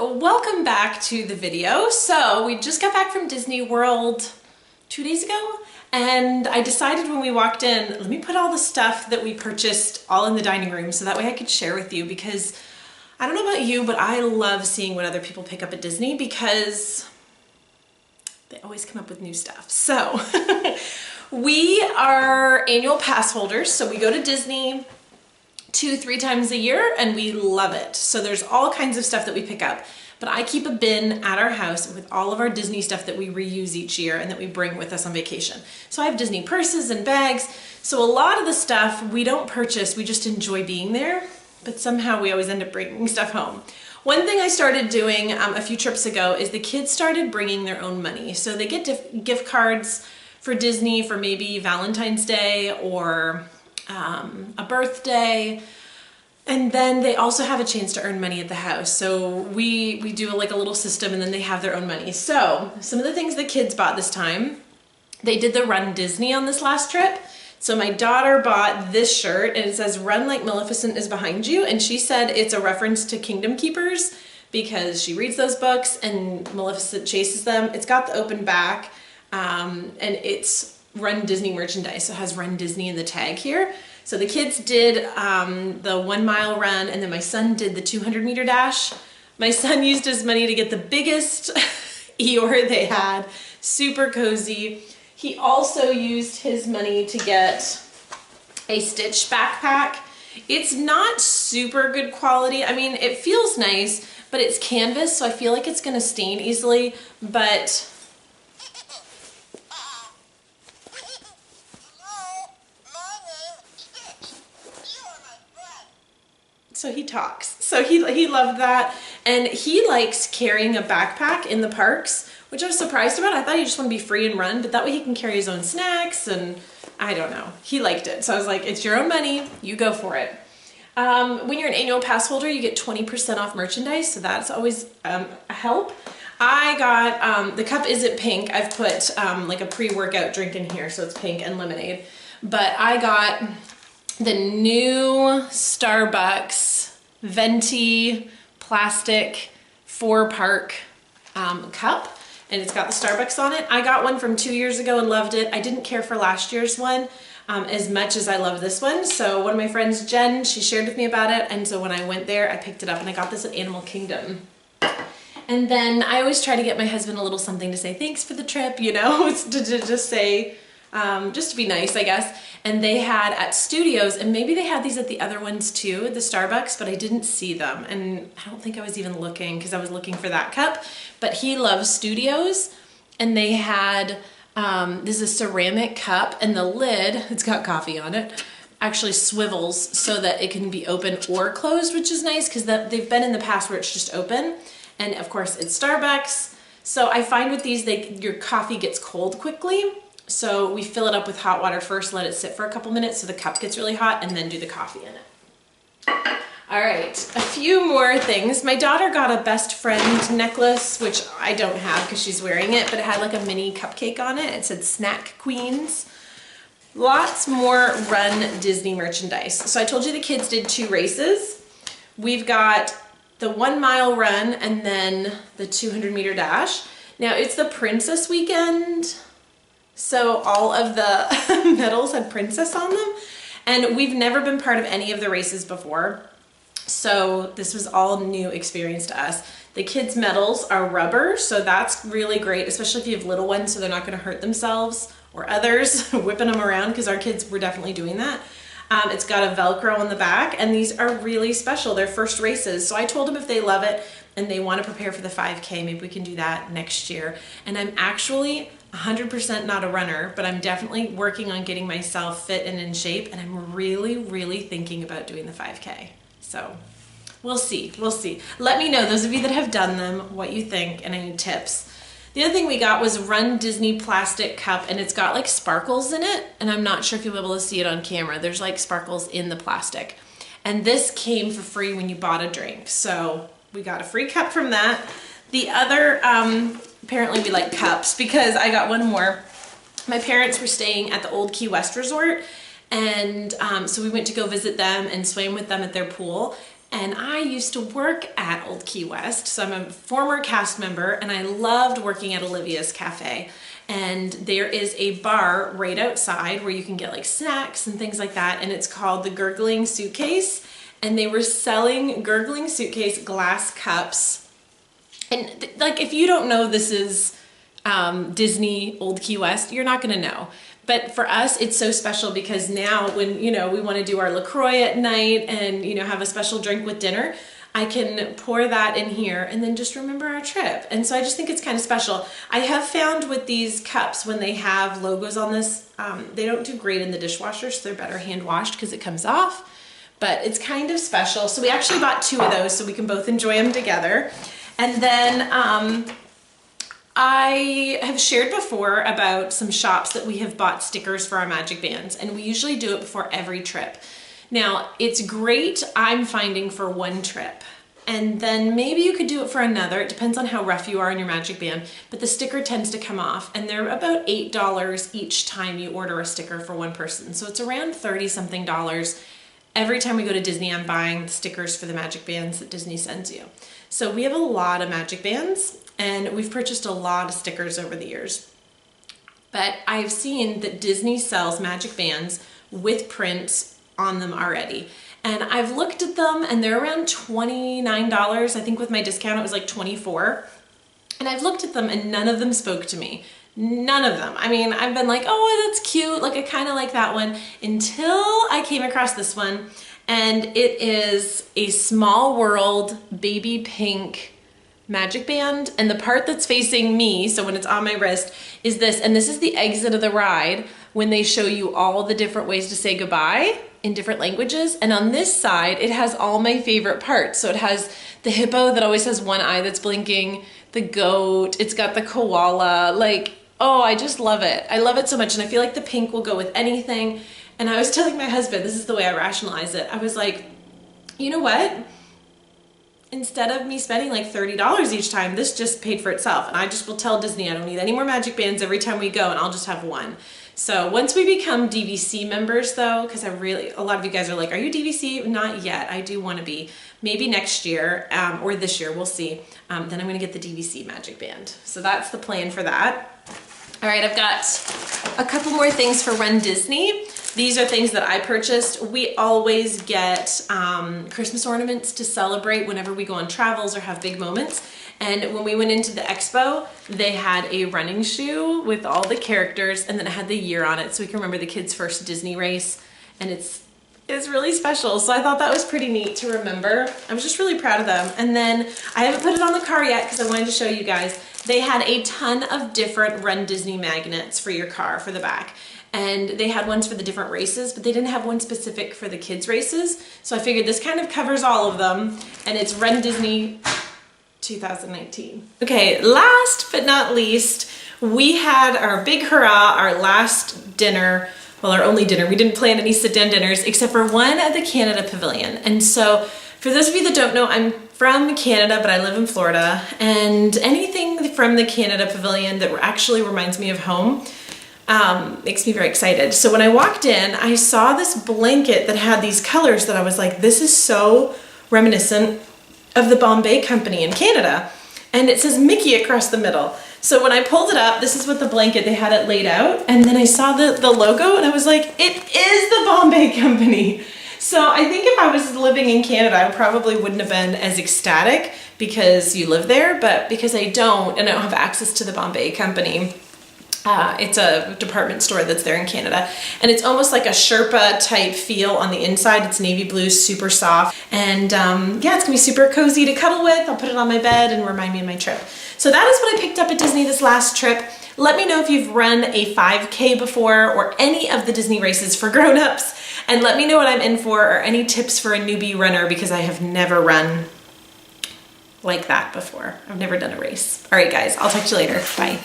welcome back to the video. So we just got back from Disney World 2 days ago, and I decided when we walked in, let me put all the stuff that we purchased all in the dining room so that way I could share with you, because I don't know about you, but I love seeing what other people pick up at Disney because they always come up with new stuff. So we are annual pass holders, so we go to Disney 2-3 times a year and we love it. So there's all kinds of stuff that we pick up, but I keep a bin at our house with all of our Disney stuff that we reuse each year and that we bring with us on vacation. So I have Disney purses and bags. So a lot of the stuff we don't purchase, we just enjoy being there, but somehow we always end up bringing stuff home. One thing I started doing a few trips ago is the kids started bringing their own money. So they get gift cards for Disney for maybe Valentine's Day or a birthday, and then they also have a chance to earn money at the house. So we do like a little system, and then they have their own money. So some of the things the kids bought this time, they did the runDisney on this last trip. So my daughter bought this shirt and it says "Run like Maleficent is behind you," and she said it's a reference to Kingdom Keepers because she reads those books and Maleficent chases them. It's got the open back and it's runDisney merchandise, so it has runDisney in the tag here. So the kids did the 1 mile run, and then my son did the 200-meter dash. My son used his money to get the biggest Eeyore they had, super cozy. He also used his money to get a Stitch backpack. It's not super good quality. I mean, it feels nice, but it's canvas, so I feel like it's gonna stain easily, but so he talks. So he loved that. And he likes carrying a backpack in the parks, which I was surprised about. I thought he just wanted to be free and run, but that way he can carry his own snacks, and I don't know. He liked it. So I was like, it's your own money, you go for it. When you're an annual pass holder, you get 20% off merchandise, so that's always a help. I got, the cup isn't pink. I've put like a pre-workout drink in here, so it's pink and lemonade. But I got the new Starbucks venti plastic 4-park cup, and it's got the Starbucks on it. I got one from 2 years ago and loved it. I didn't care for last year's one as much as I love this one. So one of my friends, Jen, she shared with me about it, and so when I went there, I picked it up, and I got this at Animal Kingdom. And then I always try to get my husband a little something to say thanks for the trip, you know, to just say, just to be nice, I guess. And they had at Studios, and maybe they had these at the other ones too, at the Starbucks, but I didn't see them. And I don't think I was even looking because I was looking for that cup. But he loves Studios, and they had, this is a ceramic cup, and the lid, it's got coffee on it, actually swivels so that it can be open or closed, which is nice because they've been in the past where it's just open. And of course it's Starbucks. So I find with these, your coffee gets cold quickly. So we fill it up with hot water first, let it sit for a couple minutes so the cup gets really hot, and then do the coffee in it. All right, a few more things. My daughter got a best friend necklace, which I don't have because she's wearing it, but it had like a mini cupcake on it. It said Snack Queens. Lots more runDisney merchandise. So I told you the kids did 2 races. We've got the 1 mile run and then the 200-meter dash. Now it's the Princess weekend, so all of the medals had princess on them, and we've never been part of any of the races before, so this was all new experience to us. The kids' medals are rubber, so that's really great, especially if you have little ones, so they're not going to hurt themselves or others whipping them around, because our kids were definitely doing that. It's got a Velcro on the back, and these are really special. They're first races, so I told them if they love it and they want to prepare for the 5K, maybe we can do that next year. And I'm actually 100% not a runner, but I'm definitely working on getting myself fit and in shape, and I'm really, really thinking about doing the 5K. So we'll see, we'll see. Let me know, those of you that have done them, what you think and any tips. The other thing we got was runDisney plastic cup, and it's got like sparkles in it, and I'm not sure if you'll be able to see it on camera. There's like sparkles in the plastic. And this came for free when you bought a drink. So we got a free cup from that. The other, apparently we like cups because I got one more. My parents were staying at the old Key West Resort, and so we went to go visit them and swam with them at their pool. And I used to work at Old Key West, so I'm a former cast member, and I loved working at Olivia's Cafe. And there is a bar right outside where you can get like snacks and things like that, and it's called the Gurgling Suitcase. And they were selling Gurgling Suitcase glass cups. And like, if you don't know this is Disney Old Key West, you're not gonna know. But for us, it's so special because now when, you know, we want to do our LaCroix at night and, you know, have a special drink with dinner, I can pour that in here and then just remember our trip. And so I just think it's kind of special. I have found with these cups, when they have logos on this, they don't do great in the dishwasher, so they're better hand washed because it comes off. But it's kind of special. So we actually bought 2 of those so we can both enjoy them together. And then I have shared before about some shops that we have bought stickers for our magic bands, and we usually do it before every trip. Now, it's great, I'm finding, for one trip, and then maybe you could do it for another. It depends on how rough you are in your magic band, but the sticker tends to come off, and they're about $8 each time you order a sticker for one person. So it's around $30-something. Every time we go to Disney, I'm buying the stickers for the magic bands that Disney sends you. So we have a lot of magic bands, and we've purchased a lot of stickers over the years. But I've seen that Disney sells magic bands with prints on them already. And I've looked at them, and they're around $29. I think with my discount it was like $24. And I've looked at them, and none of them spoke to me. None of them. I mean, I've been like, oh, that's cute. Like, I kind of like that one, until I came across this one. And it is a Small World baby pink magic band. And the part that's facing me, so when it's on my wrist, is this. And this is the exit of the ride when they show you all the different ways to say goodbye in different languages. And on this side, it has all my favorite parts. So it has the hippo that always has one eye that's blinking, the goat, it's got the koala, like, oh, I just love it. I love it so much, and I feel like the pink will go with anything. And I was telling my husband, this is the way I rationalize it. I was like, you know what? Instead of me spending like $30 each time, this just paid for itself. And I just will tell Disney I don't need any more magic bands every time we go, and I'll just have one. So once we become DVC members though, because a lot of you guys are like, are you DVC? Not yet. I do want to be. Maybe next year or this year, we'll see. Then I'm going to get the DVC magic band. So that's the plan for that. All right, I've got a couple more things for runDisney. These are things that I purchased. We always get Christmas ornaments to celebrate whenever we go on travels or have big moments. And when we went into the expo, they had a running shoe with all the characters, and then it had the year on it so we can remember the kids' first Disney race. And it's really special. So I thought that was pretty neat to remember. I was just really proud of them. And then I haven't put it on the car yet because I wanted to show you guys. They had a ton of different runDisney magnets for your car for the back. And they had ones for the different races, but they didn't have one specific for the kids' races. So I figured this kind of covers all of them. And it's runDisney 2019. Okay, last but not least, we had our big hurrah, our last dinner. Well, our only dinner. We didn't plan any sit-down dinners except for one at the Canada Pavilion. And so for those of you that don't know, I'm from Canada, but I live in Florida. And anything from the Canada Pavilion that actually reminds me of home makes me very excited. So when I walked in, I saw this blanket that had these colors that I was like, this is so reminiscent of the Bombay Company in Canada. And it says Mickey across the middle. So when I pulled it up, this is what the blanket, they had it laid out. And then I saw the logo and I was like, it is the Bombay Company. So I think if I was living in Canada, I probably wouldn't have been as ecstatic because you live there, but because I don't, and I don't have access to the Bombay Company, it's a department store that's there in Canada. And it's almost like a Sherpa type feel on the inside. It's navy blue, super soft. And yeah, it's gonna be super cozy to cuddle with. I'll put it on my bed and remind me of my trip. So that is what I picked up at Disney this last trip. Let me know if you've run a 5K before or any of the Disney races for grown-ups. And let me know what I'm in for or any tips for a newbie runner because I have never run like that before. I've never done a race. All right, guys, I'll talk to you later. Bye.